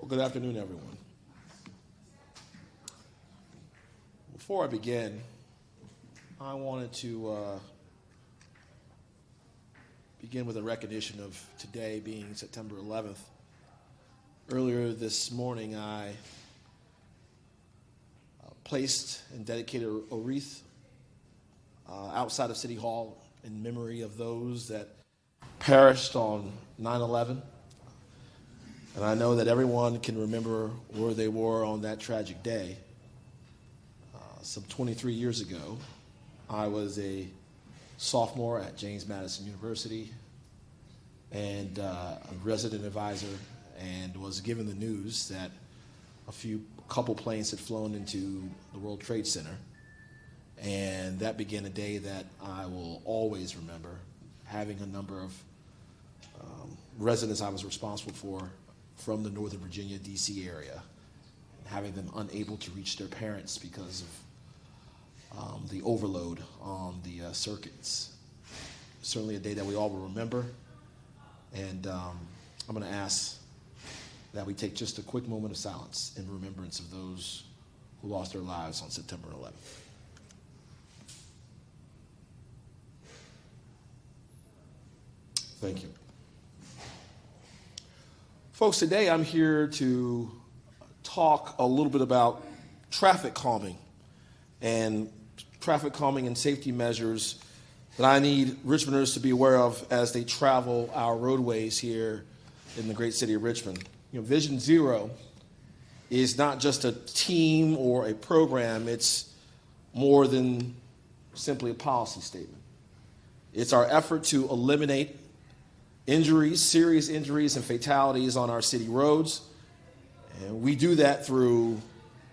Good afternoon, everyone. Before I begin, I wanted to begin with a recognition of today being September 11th. Earlier this morning, I placed and dedicated a wreath outside of City Hall in memory of those that perished on 9/11. And I know that everyone can remember where they were on that tragic day. Some 23 years ago, I was a sophomore at James Madison University and a resident advisor, and was given the news that a couple planes had flown into the World Trade Center. And that began a day that I will always remember, having a number of residents I was responsible for from the Northern Virginia, D.C. area, and having them unable to reach their parents because of the overload on the circuits. Certainly a day that we all will remember. And I'm going to ask that we take just a quick moment of silence in remembrance of those who lost their lives on September 11th. Thank you. Folks, today I'm here to talk a little bit about traffic calming and safety measures that I need Richmonders to be aware of as they travel our roadways here in the great city of Richmond. Vision Zero is not just a team or a program. It's more than simply a policy statement. It's our effort to eliminate injuries, serious injuries and fatalities on our city roads. And we do that through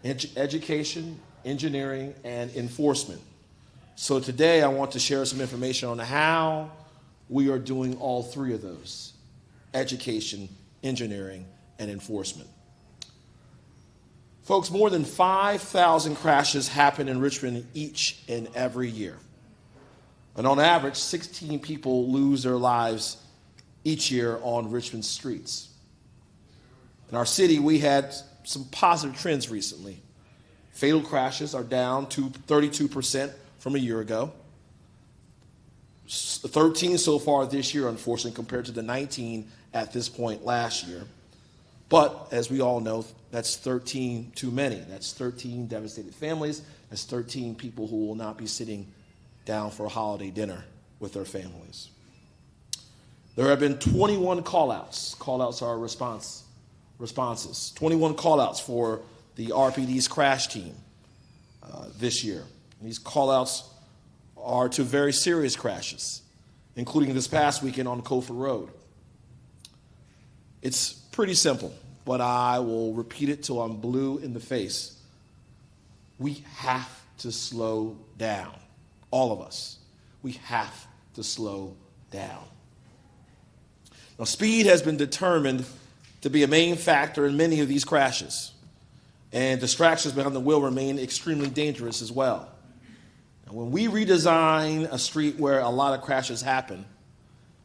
education, engineering, and enforcement. So today I want to share some information on how we are doing all three of those: education, engineering, and enforcement. Folks, more than 5,000 crashes happen in Richmond each and every year. And on average, 16 people lose their lives each year on Richmond streets. In our city, we had some positive trends recently. Fatal crashes are down to 32% from a year ago. 13 so far this year, unfortunately, compared to the 19 at this point last year. But as we all know, that's 13 too many. That's 13 devastated families. That's 13 people who will not be sitting down for a holiday dinner with their families. There have been 21 call-outs. Call-outs are responses. 21 call-outs for the RPD's crash team this year. And these call-outs are to very serious crashes, including this past weekend on Cofer Road. It's pretty simple, but I will repeat it till I'm blue in the face. We have to slow down. All of us. We have to slow down. Now, speed has been determined to be a main factor in many of these crashes, and distractions behind the wheel remain extremely dangerous as well. Now, when we redesign a street where a lot of crashes happen,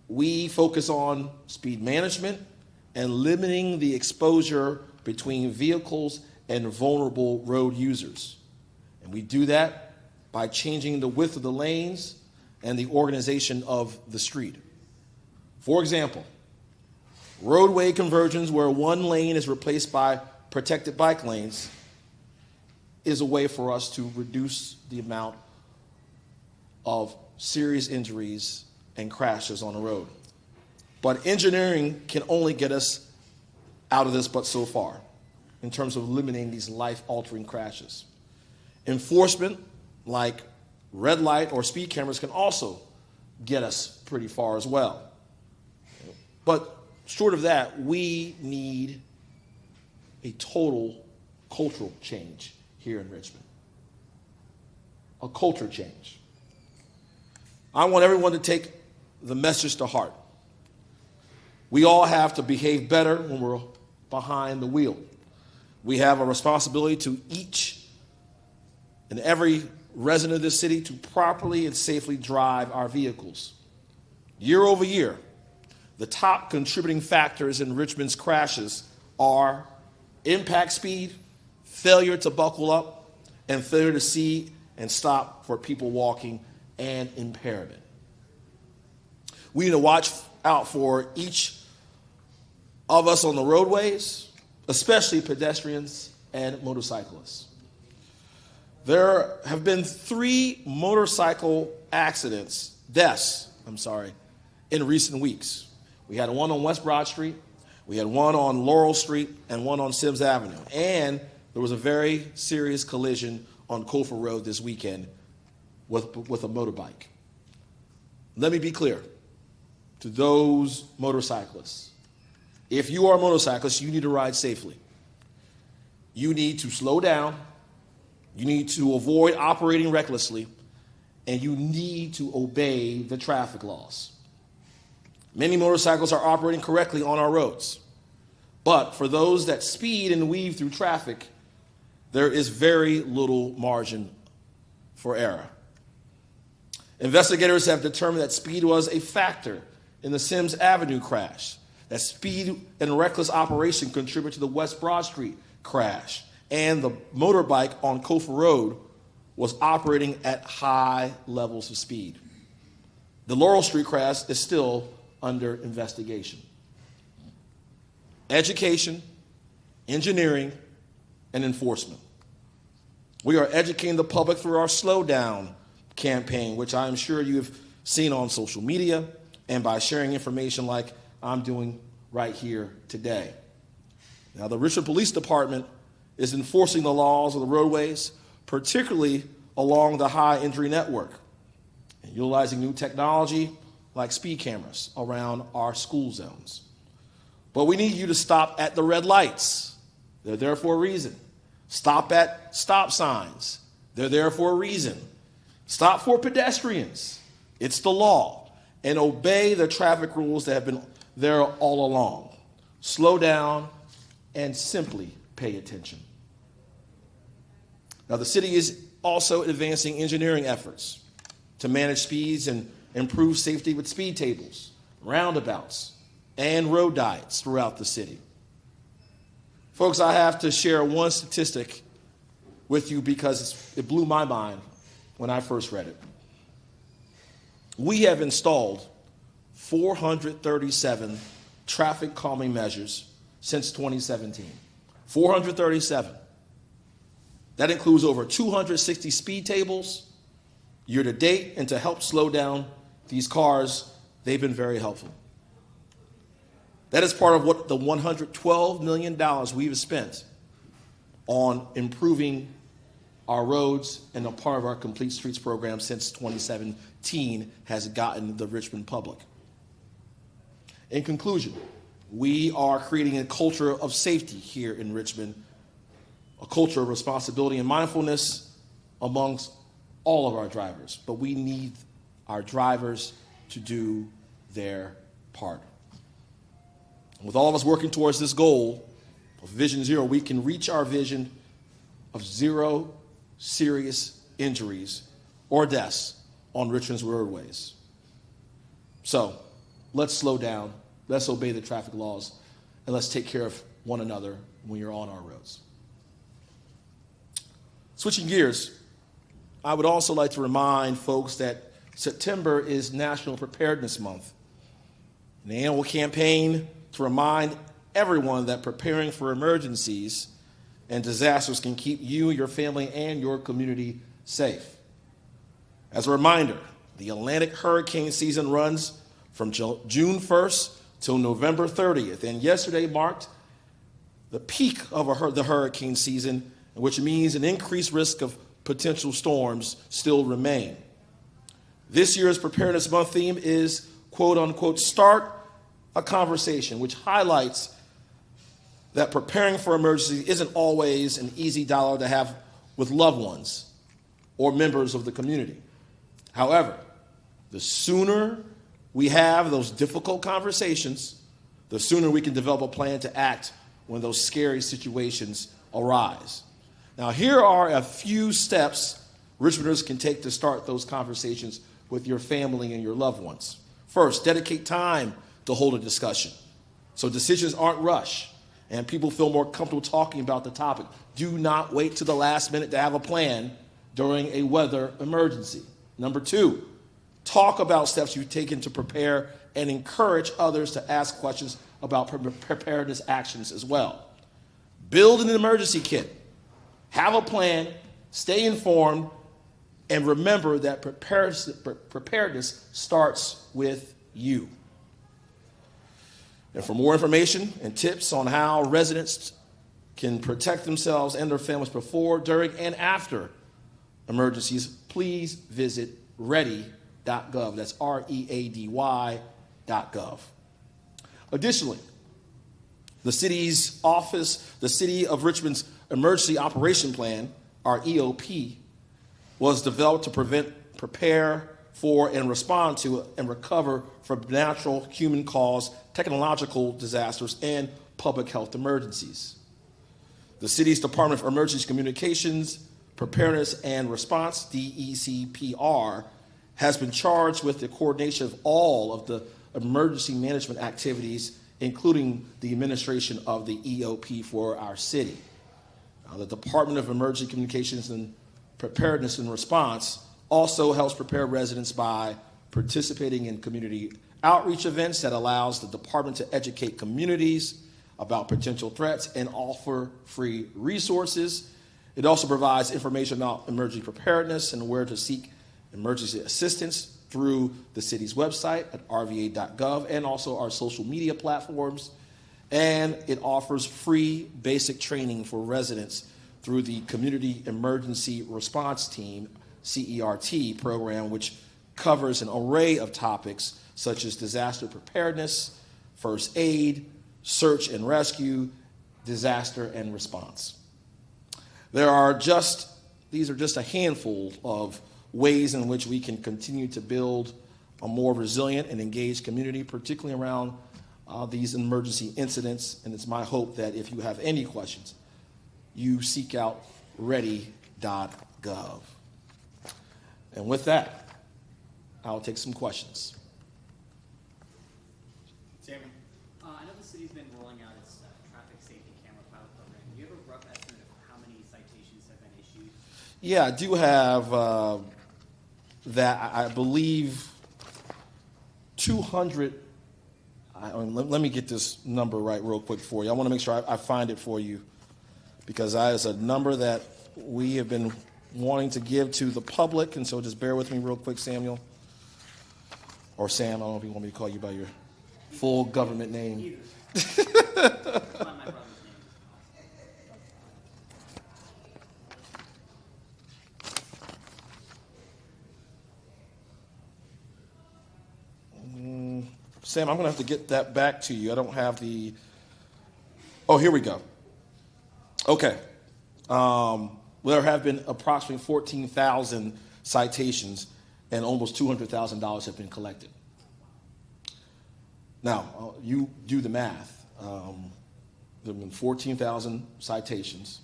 we focus on speed management and limiting the exposure between vehicles and vulnerable road users. And we do that by changing the width of the lanes and the organization of the street. For example, roadway conversions where one lane is replaced by protected bike lanes is a way for us to reduce the amount of serious injuries and crashes on the road. But engineering can only get us out of this but so far in terms of eliminating these life-altering crashes. Enforcement, like red light or speed cameras, can also get us pretty far as well. But short of that, we need a total cultural change here in Richmond. A culture change. I want everyone to take the message to heart. We all have to behave better when we're behind the wheel. We have a responsibility to each and every resident of this city to properly and safely drive our vehicles. Year over year, the top contributing factors in Richmond's crashes are impact speed, failure to buckle up, and failure to see and stop for people walking, and impairment. We need to watch out for each of us on the roadways, especially pedestrians and motorcyclists. There have been 3 motorcycle deaths, in recent weeks. We had one on West Broad Street, we had one on Laurel Street, and one on Sims Avenue. And there was a very serious collision on Colfer Road this weekend with a motorbike. Let me be clear to those motorcyclists. If you are a motorcyclist, you need to ride safely. You need to slow down. You need to avoid operating recklessly. And you need to obey the traffic laws. Many motorcycles are operating correctly on our roads. But for those that speed and weave through traffic, there is very little margin for error. Investigators have determined that speed was a factor in the Sims Avenue crash, that speed and reckless operation contributed to the West Broad Street crash, and the motorbike on Colfer Road was operating at high levels of speed. The Laurel Street crash is still under investigation. Education, engineering, and enforcement. We are educating the public through our Slow Down campaign, which I am sure you have seen on social media and by sharing information like I'm doing right here today. Now, the Richmond Police Department is enforcing the laws of the roadways, particularly along the high injury network, and utilizing new technology like speed cameras around our school zones. But we need you to stop at the red lights. They're there for a reason. Stop at stop signs. They're there for a reason. Stop for pedestrians. It's the law. And obey the traffic rules that have been there all along. Slow down and simply pay attention. Now, the city is also advancing engineering efforts to manage speeds and improve safety with speed tables, roundabouts, and road diets throughout the city. Folks, I have to share one statistic with you because it blew my mind when I first read it. We have installed 437 traffic calming measures since 2017. 437. That includes over 260 speed tables year to date, and to help slow down these cars, they've been very helpful. That is part of what the $112 million we've spent on improving our roads and a part of our Complete Streets program since 2017 has gotten the Richmond public. In conclusion, we are creating a culture of safety here in Richmond, a culture of responsibility and mindfulness amongst all of our drivers, but we need our drivers to do their part. With all of us working towards this goal of Vision Zero, we can reach our vision of 0 serious injuries or deaths on Richmond's roadways. So let's slow down, let's obey the traffic laws, and let's take care of one another when you're on our roads. Switching gears, I would also like to remind folks that September is National Preparedness Month, an annual campaign to remind everyone that preparing for emergencies and disasters can keep you, your family, and your community safe. As a reminder, the Atlantic hurricane season runs from June 1st till November 30th, and yesterday marked the peak of the hurricane season, which means an increased risk of potential storms still remain. This year's Preparedness Month theme is, quote unquote, start a conversation, which highlights that preparing for emergency isn't always an easy dialogue to have with loved ones or members of the community. However, the sooner we have those difficult conversations, the sooner we can develop a plan to act when those scary situations arise. Now, here are a few steps Richmonders can take to start those conversations with your family and your loved ones. First, dedicate time to hold a discussion so decisions aren't rushed, and people feel more comfortable talking about the topic. Do not wait to the last minute to have a plan during a weather emergency. Number 2, talk about steps you've taken to prepare and encourage others to ask questions about preparedness actions as well. Build an emergency kit. Have a plan, stay informed, and remember that preparedness starts with you. And for more information and tips on how residents can protect themselves and their families before, during, and after emergencies, please visit ready.gov. That's READY.gov. Additionally, the City of Richmond's Emergency Operation Plan, our EOP, was developed to prepare for, and respond to, and recover from natural, human-caused, technological disasters and public health emergencies. The city's Department of Emergency Communications, Preparedness and Response, DECPR, has been charged with the coordination of all of the emergency management activities, including the administration of the EOP for our city. Now, the Department of Emergency Communications and Preparedness and Response also helps prepare residents by participating in community outreach events that allows the department to educate communities about potential threats and offer free resources. It also provides information about emergency preparedness and where to seek emergency assistance through the city's website at rva.gov and also our social media platforms. And it offers free basic training for residents through the Community Emergency Response Team, CERT program, which covers an array of topics such as disaster preparedness, first aid, search and rescue, disaster and response. These are just a handful of ways in which we can continue to build a more resilient and engaged community, particularly around these emergency incidents. And it's my hope that if you have any questions, you seek out ready.gov. And with that, I'll take some questions. Chairman, I know the city's been rolling out its traffic safety camera pilot program. Do you have a rough estimate of how many citations have been issued? Yeah, I do have that. I believe 200. Let me get this number right real quick for you. I want to make sure I find it for you, because that is a number that we have been wanting to give to the public, and so just bear with me real quick, Samuel. Or Sam, I don't know if you want me to call you by your full government name. Sam, I'm going to have to get that back to you. I don't have the... Oh, here we go. Okay. There have been approximately 14,000 citations, and almost $200,000 have been collected. Now, you do the math. There have been 14,000 citations,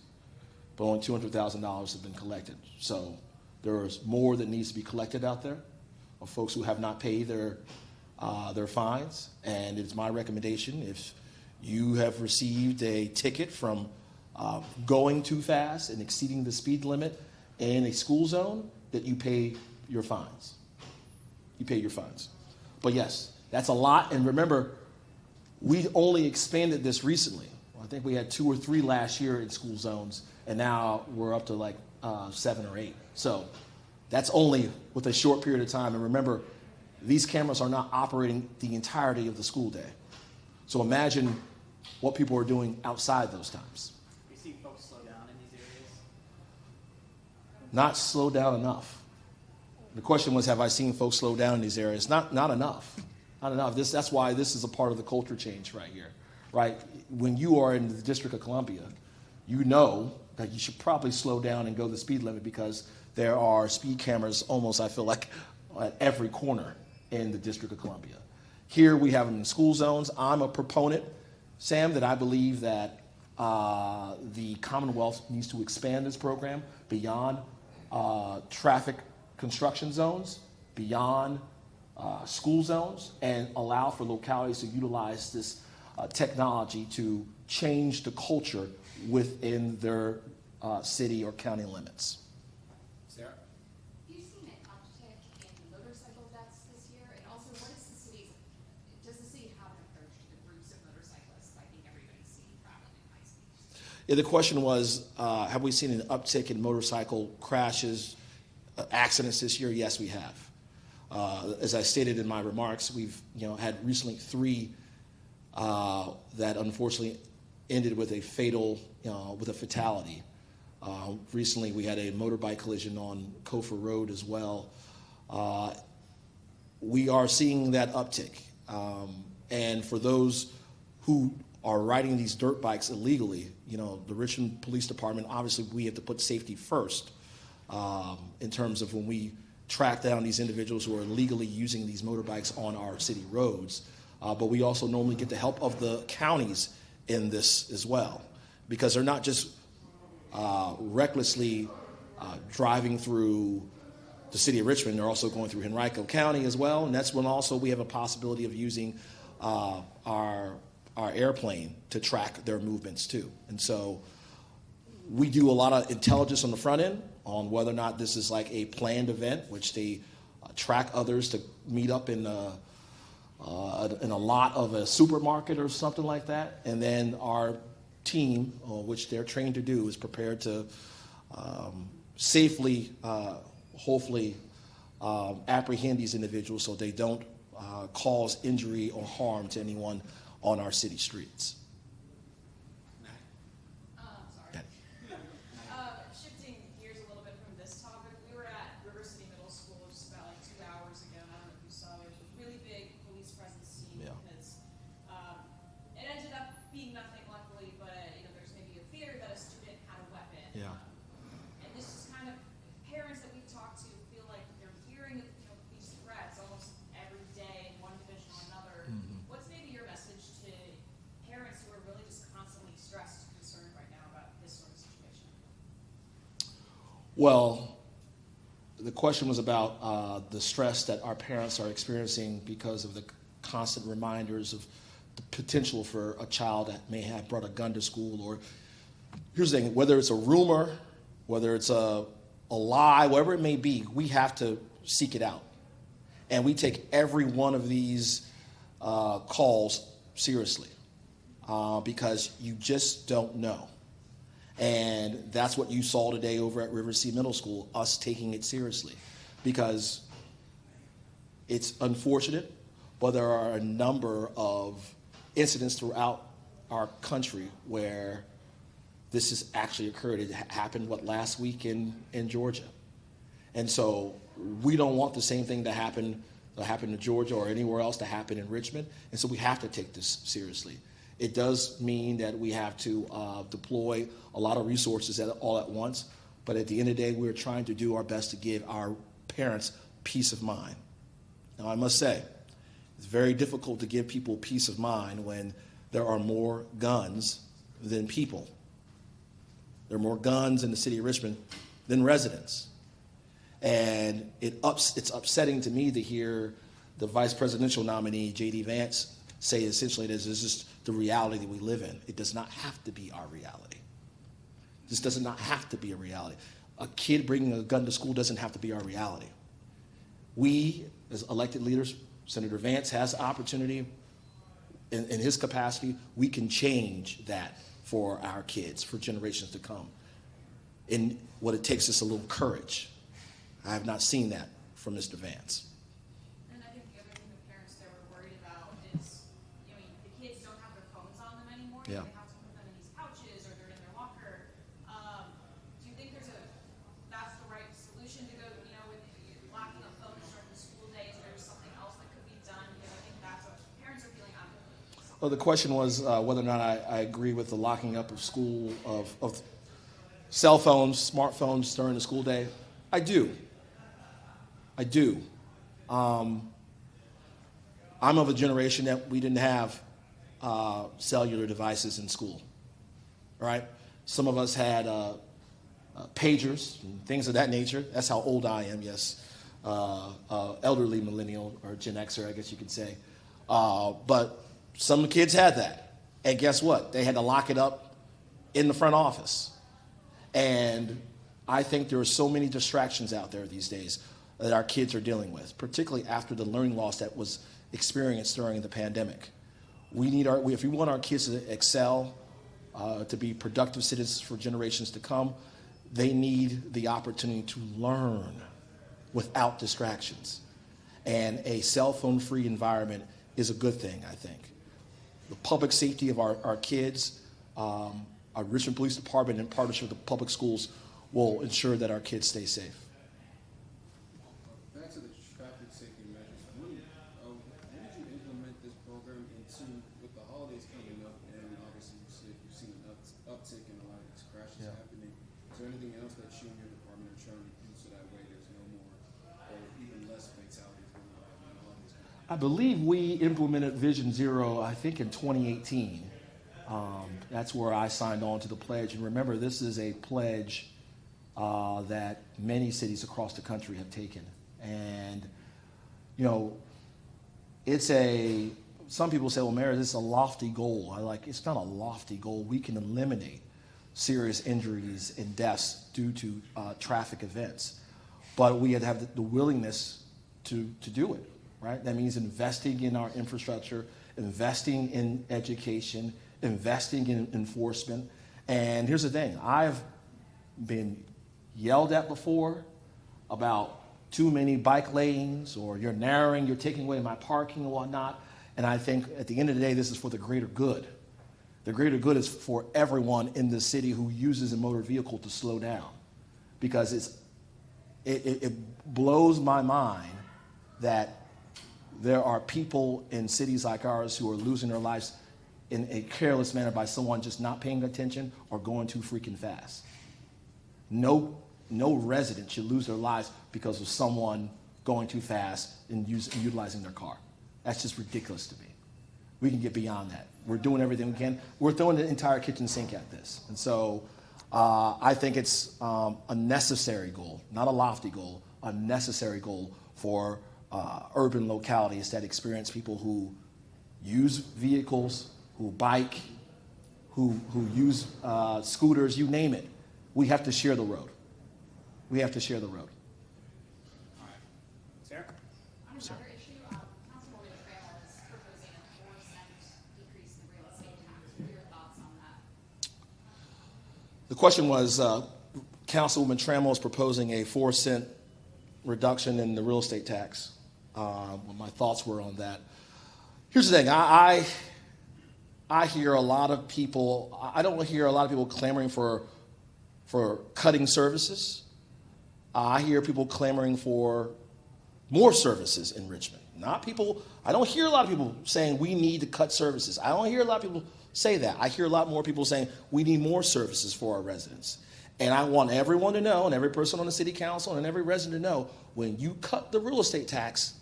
but only $200,000 have been collected. So there is more that needs to be collected out there of folks who have not paid their fines. And it's my recommendation, if you have received a ticket from going too fast and exceeding the speed limit in a school zone, that you pay your fines. You pay your fines. But yes, that's a lot. And remember, we only expanded this recently. I think we had 2 or 3 last year in school zones, and now we're up to like 7 or 8. So that's only with a short period of time. And remember, these cameras are not operating the entirety of the school day. So imagine what people are doing outside those times. You see folks slow down in these areas? Not slow down enough. The question was, have I seen folks slow down in these areas? Not enough. Not enough. That's why this is a part of the culture change right here, right? When you are in the District of Columbia, you know that you should probably slow down and go the speed limit, because there are speed cameras almost, I feel like, at every corner in the District of Columbia. Here we have them in school zones. I'm a proponent, Sam, that I believe that the Commonwealth needs to expand this program beyond traffic construction zones, beyond school zones, and allow for localities to utilize this technology to change the culture within their city or county limits. Sarah? Have you seen an uptick in motorcycle deaths this year? And also, does the city have an approach to the groups of motorcyclists I think everybody's seen traveling in high speeds? Yeah, the question was, have we seen an uptick in motorcycle crashes, accidents this year? Yes, we have. As I stated in my remarks, we've had recently 3 that unfortunately ended with a fatality. Recently, we had a motorbike collision on Kofor Road as well. We are seeing that uptick. And for those who are riding these dirt bikes illegally, the Richmond Police Department, obviously we have to put safety first in terms of when we track down these individuals who are illegally using these motorbikes on our city roads. But we also normally get the help of the counties in this as well, because they're not just recklessly driving through the city of Richmond, they're also going through Henrico County as well, and that's when also we have a possibility of using our airplane to track their movements too. And so we do a lot of intelligence on the front end on whether or not this is like a planned event, which they track others to meet up in a lot of a supermarket or something like that, and then our team, which they're trained to do, is prepared to safely, hopefully, apprehend these individuals so they don't cause injury or harm to anyone on our city streets. Sorry. Shifting gears a little bit from this topic, we were at River City Middle School just about 2 hours ago, and I don't know if you saw it. It was a really big police presence scene because it ended up being nothing, luckily, but there's maybe a fear that a student had a weapon. Yeah. And this is kind of parents that we've talked to feel like they're hearing of these threats almost every day in one division or another. Mm-hmm. What's maybe your message to parents who are really just constantly stressed and concerned right now about this sort of situation? Well, the question was about the stress that our parents are experiencing because of the constant reminders of the potential for a child that may have brought a gun to school. Or here's the thing, whether it's a rumor, whether it's a lie, whatever it may be, we have to seek it out. And we take every one of these calls seriously because you just don't know. And that's what you saw today over at River City Middle School, us taking it seriously. Because it's unfortunate, but there are a number of incidents throughout our country where this has actually occurred. It happened, last week in Georgia. And so we don't want the same thing to happen to Georgia or anywhere else to happen in Richmond. And so we have to take this seriously. It does mean that we have to deploy a lot of resources all at once, but at the end of the day, we're trying to do our best to give our parents peace of mind. Now, I must say, it's very difficult to give people peace of mind when there are more guns than people. There are more guns in the city of Richmond than residents. And it's upsetting to me to hear the vice presidential nominee, J.D. Vance, say essentially this is just the reality that we live in. It does not have to be our reality. This does not have to be a reality. A kid bringing a gun to school doesn't have to be our reality. We, as elected leaders, Senator Vance has the opportunity in his capacity, we can change that for our kids, for generations to come. And what it takes is a little courage. I have not seen that from Mr. Vance. And I think the other thing the parents there were worried about is, the kids don't have their phones on them anymore. Yeah. They have to put them in these pouches or they're in their locker. Do you think that's the right solution to go, with locking up phones during the school day? Is there something else that could be done? Because I think that's what parents are feeling unhappy. Well, the question was whether or not I agree with the locking up of school of cell phones, smartphones during the school day. I do. I'm of a generation that we didn't have cellular devices in school, right? Some of us had pagers and things of that nature. That's how old I am, yes. Elderly millennial or Gen Xer, I guess you could say. But some kids had that. And guess what? They had to lock it up in the front office. And I think there are so many distractions out there these days that our kids are dealing with, particularly after the learning loss that was experienced during the pandemic. If we want our kids to excel, to be productive citizens for generations to come, they need the opportunity to learn without distractions. And a cell phone-free environment is a good thing, I think. The public safety of our kids, our Richmond Police Department in partnership with the public schools will ensure that our kids stay safe. Back to the traffic safety measures. When did you implement this program into, with the holidays coming up, and obviously you've seen an uptick in a lot of these crashes happening. Is there anything else that you and your department are trying to do so that way there's no more or even less fatalities when the holidays come up? I believe we implemented Vision Zero, I think, in 2018. That's where I signed on to the pledge. And remember, this is a pledge that many cities across the country have taken. And, you know, some people say, well, Mayor, this is a lofty goal. It's not a lofty goal. We can eliminate serious injuries and deaths due to traffic events. But we had to have the willingness to do it, right? That means investing in our infrastructure, investing in education, investing in enforcement. And here's the thing. I've been yelled at before about too many bike lanes, or you're taking away my parking and whatnot. And I think at the end of the day, this is for the greater good. The greater good is for everyone in the city who uses a motor vehicle to slow down. Because it blows my mind that there are people in cities like ours who are losing their lives in a careless manner by someone just not paying attention or going too freaking fast. No resident should lose their lives because of someone going too fast and utilizing their car. That's just ridiculous to me. We can get beyond that. We're doing everything we can. We're throwing the entire kitchen sink at this. And so I think it's a necessary goal, not a lofty goal, a necessary goal for urban localities that experience people who use vehicles, who bike, who use scooters, you name it. We have to share the road. We have to share the road. All right. Sarah? On another issue, Councilwoman Trammell is proposing a 4-cent decrease in the real estate tax. What are your thoughts on that? The question was, Councilwoman Trammell is proposing a 4-cent reduction in the real estate tax. What my thoughts were on that. Here's the thing. I hear a lot of people, I don't hear a lot of people clamoring for cutting services. I hear people clamoring for more services in Richmond. I don't hear a lot of people saying we need to cut services. I don't hear a lot of people say that. I hear a lot more people saying we need more services for our residents. And I want everyone to know, and every person on the city council and every resident to know, when you cut the real estate tax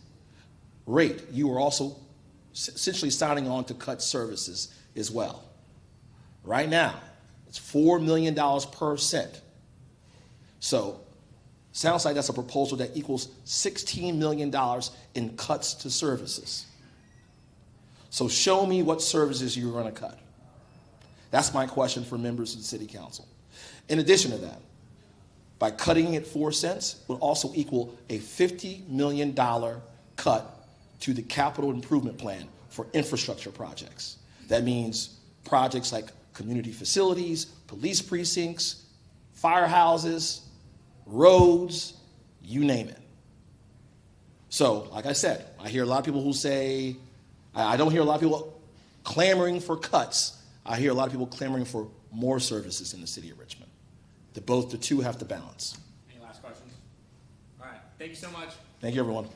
rate, you are also essentially signing on to cut services as well. Right now, it's $4 million per cent. So, sounds like that's a proposal that equals $16 million in cuts to services. So show me what services you're going to cut. That's my question for members of the city council. In addition to that, by cutting it 4 cents will also equal a $50 million cut to the capital improvement plan for infrastructure projects. That means projects like community facilities, police precincts, firehouses, roads, you name it. So, like I said, I hear a lot of people who say, I don't hear a lot of people clamoring for cuts. I hear a lot of people clamoring for more services in the city of Richmond. The two have to balance. Any last questions? All right. Thank you so much. Thank you, everyone.